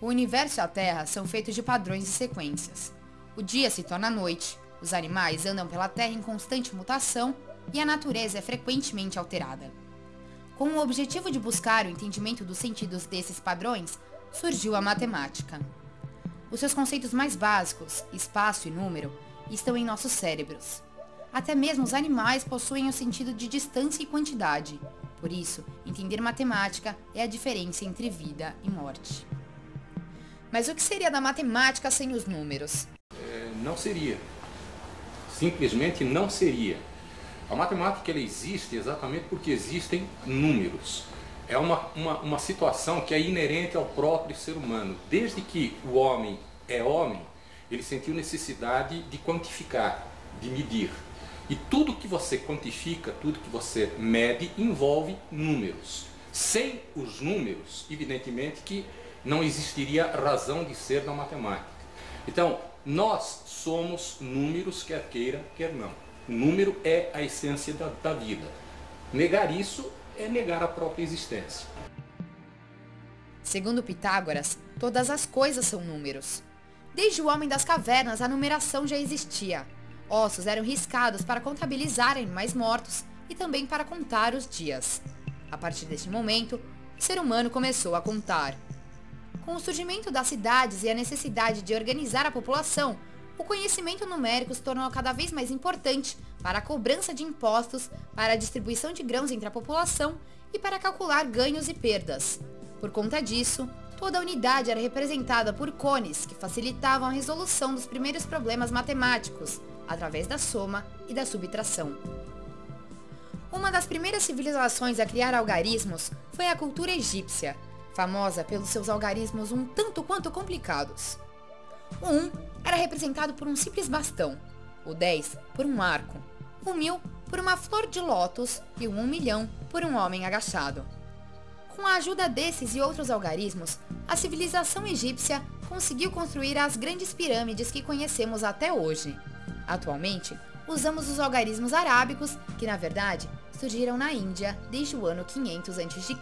O universo e a Terra são feitos de padrões e sequências. O dia se torna noite, os animais andam pela Terra em constante mutação e a natureza é frequentemente alterada. Com o objetivo de buscar o entendimento dos sentidos desses padrões, surgiu a matemática. Os seus conceitos mais básicos, espaço e número, estão em nossos cérebros. Até mesmo os animais possuem o sentido de distância e quantidade. Por isso, entender matemática é a diferença entre vida e morte. Mas o que seria da matemática sem os números? Não seria. Simplesmente não seria. A matemática ela existe exatamente porque existem números. É uma situação que é inerente ao próprio ser humano. Desde que o homem é homem, ele sentiu necessidade de quantificar, de medir. E tudo que você quantifica, tudo que você mede, envolve números. Sem os números, evidentemente que não existiria razão de ser da matemática. Então, nós somos números, quer queira, quer não. O número é a essência da vida. Negar isso é negar a própria existência. Segundo Pitágoras, todas as coisas são números. Desde o homem das cavernas, a numeração já existia. Ossos eram riscados para contabilizar animais mortos e também para contar os dias. A partir deste momento, o ser humano começou a contar. Com o surgimento das cidades e a necessidade de organizar a população, o conhecimento numérico se tornou cada vez mais importante para a cobrança de impostos, para a distribuição de grãos entre a população e para calcular ganhos e perdas. Por conta disso, toda a unidade era representada por cones que facilitavam a resolução dos primeiros problemas matemáticos, através da soma e da subtração. Uma das primeiras civilizações a criar algarismos foi a cultura egípcia, famosa pelos seus algarismos um tanto quanto complicados. O 1 era representado por um simples bastão, o 10 por um arco, o 1000 por uma flor de lótus e o 1.000.000 por um homem agachado. Com a ajuda desses e outros algarismos, a civilização egípcia conseguiu construir as grandes pirâmides que conhecemos até hoje. Atualmente, usamos os algarismos arábicos, que na verdade surgiram na Índia desde o ano 500 a.C.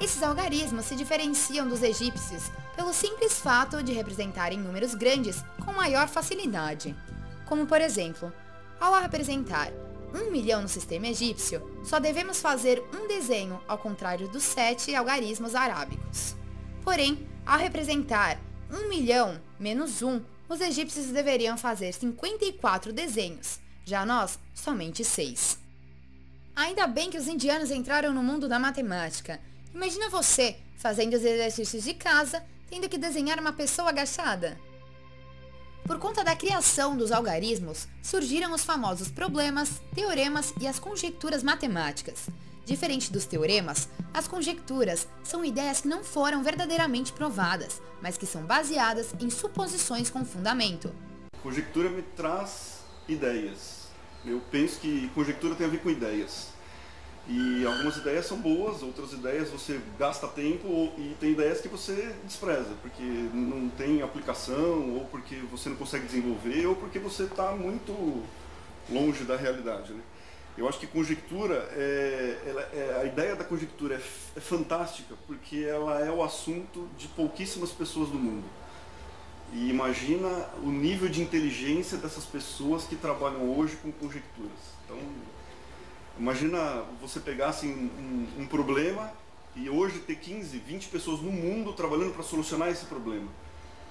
Esses algarismos se diferenciam dos egípcios pelo simples fato de representarem números grandes com maior facilidade. Como por exemplo, ao representar 1.000.000 no sistema egípcio, só devemos fazer um desenho ao contrário dos 7 algarismos arábicos. Porém, ao representar 1.000.000 menos 1, os egípcios deveriam fazer 54 desenhos, já nós, somente 6. Ainda bem que os indianos entraram no mundo da matemática. Imagina você, fazendo os exercícios de casa, tendo que desenhar uma pessoa agachada. Por conta da criação dos algarismos, surgiram os famosos problemas, teoremas e as conjecturas matemáticas. Diferente dos teoremas, as conjecturas são ideias que não foram verdadeiramente provadas, mas que são baseadas em suposições com fundamento. Conjectura me traz ideias. Eu penso que conjectura tem a ver com ideias. E algumas ideias são boas, outras ideias você gasta tempo e tem ideias que você despreza, porque não tem aplicação, ou porque você não consegue desenvolver, ou porque você está muito longe da realidade, né? Eu acho que conjectura, a ideia da conjectura é fantástica, porque ela é o assunto de pouquíssimas pessoas do mundo. E imagina o nível de inteligência dessas pessoas que trabalham hoje com conjecturas. Então, imagina você pegar assim, um problema e hoje ter 15, 20 pessoas no mundo trabalhando para solucionar esse problema.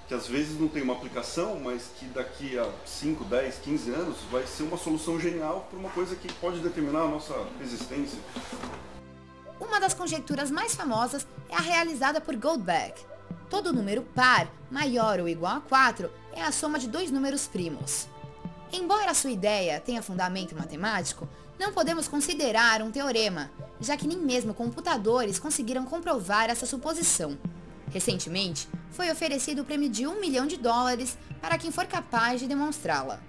Que às vezes não tem uma aplicação, mas que daqui a 5, 10, 15 anos vai ser uma solução genial para uma coisa que pode determinar a nossa existência. Uma das conjecturas mais famosas é a realizada por Goldbach. Todo número par, maior ou igual a 4, é a soma de dois números primos. Embora a sua ideia tenha fundamento matemático, não podemos considerar um teorema, já que nem mesmo computadores conseguiram comprovar essa suposição. Recentemente, foi oferecido o prêmio de $1 milhão para quem for capaz de demonstrá-la.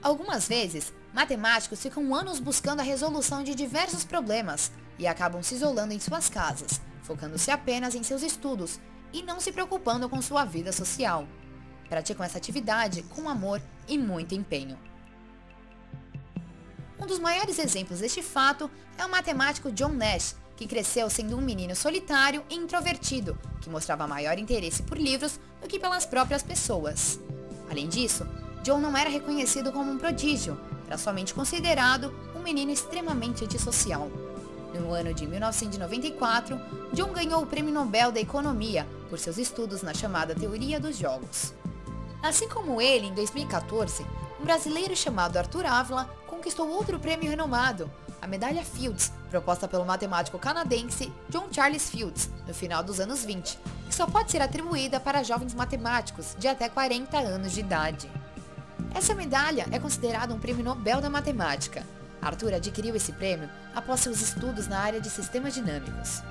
Algumas vezes, matemáticos ficam anos buscando a resolução de diversos problemas e acabam se isolando em suas casas, focando-se apenas em seus estudos e não se preocupando com sua vida social. Praticam essa atividade com amor e muito empenho. Um dos maiores exemplos deste fato é o matemático John Nash, que cresceu sendo um menino solitário e introvertido, que mostrava maior interesse por livros do que pelas próprias pessoas. Além disso, John não era reconhecido como um prodígio, era somente considerado um menino extremamente antissocial. No ano de 1994, John ganhou o Prêmio Nobel da Economia por seus estudos na chamada Teoria dos Jogos. Assim como ele, em 2014, um brasileiro chamado Arthur Ávila conquistou outro prêmio renomado, a Medalha Fields, proposta pelo matemático canadense John Charles Fields, no final dos anos 20, que só pode ser atribuída para jovens matemáticos de até 40 anos de idade. Essa medalha é considerada um prêmio Nobel da Matemática. Arthur adquiriu esse prêmio após seus estudos na área de sistemas dinâmicos.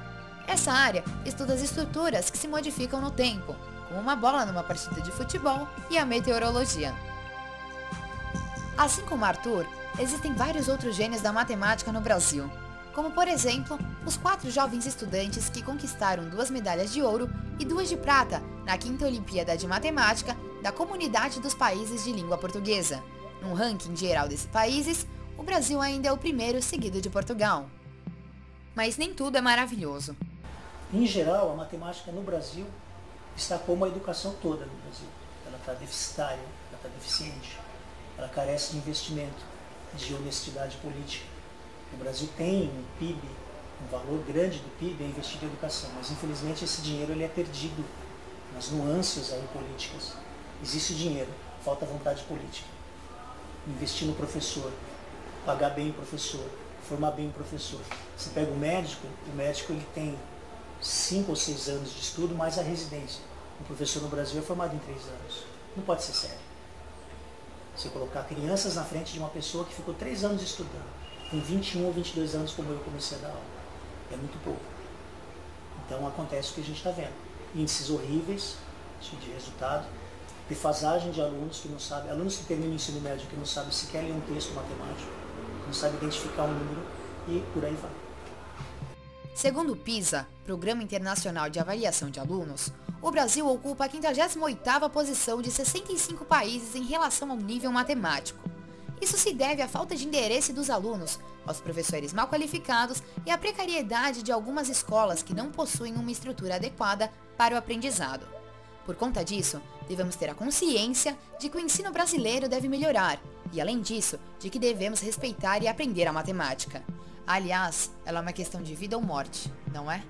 Essa área estuda as estruturas que se modificam no tempo, como uma bola numa partida de futebol e a meteorologia. Assim como Arthur, existem vários outros gênios da matemática no Brasil, como por exemplo, os 4 jovens estudantes que conquistaram 2 medalhas de ouro e 2 de prata na 5ª Olimpíada de Matemática da Comunidade dos Países de Língua Portuguesa. Num ranking geral desses países, o Brasil ainda é o primeiro, seguido de Portugal. Mas nem tudo é maravilhoso. Em geral, a matemática no Brasil está como a educação toda no Brasil. Ela está deficitária, ela está deficiente, ela carece de investimento, de honestidade política. O Brasil tem um PIB, um valor grande do PIB é investido em educação, mas infelizmente esse dinheiro ele é perdido nas nuances aí políticas. Existe dinheiro, falta vontade política. Investir no professor, pagar bem o professor, formar bem o professor. Você pega o médico ele tem 5 ou 6 anos de estudo mais a residência. O professor no Brasil é formado em 3 anos. Não pode ser sério. Você colocar crianças na frente de uma pessoa que ficou 3 anos estudando, com 21 ou 22 anos como eu comecei a dar aula. É muito pouco. Então acontece o que a gente está vendo. Índices horríveis de resultado, defasagem de alunos que não sabem, alunos que terminam o ensino médio que não sabem sequer ler um texto matemático, não sabem identificar um número e por aí vai. Segundo o PISA, Programa Internacional de Avaliação de Alunos, o Brasil ocupa a 58ª posição de 65 países em relação ao nível matemático. Isso se deve à falta de interesse dos alunos, aos professores mal qualificados e à precariedade de algumas escolas que não possuem uma estrutura adequada para o aprendizado. Por conta disso, devemos ter a consciência de que o ensino brasileiro deve melhorar e, além disso, de que devemos respeitar e aprender a matemática. Aliás, ela é uma questão de vida ou morte, não é?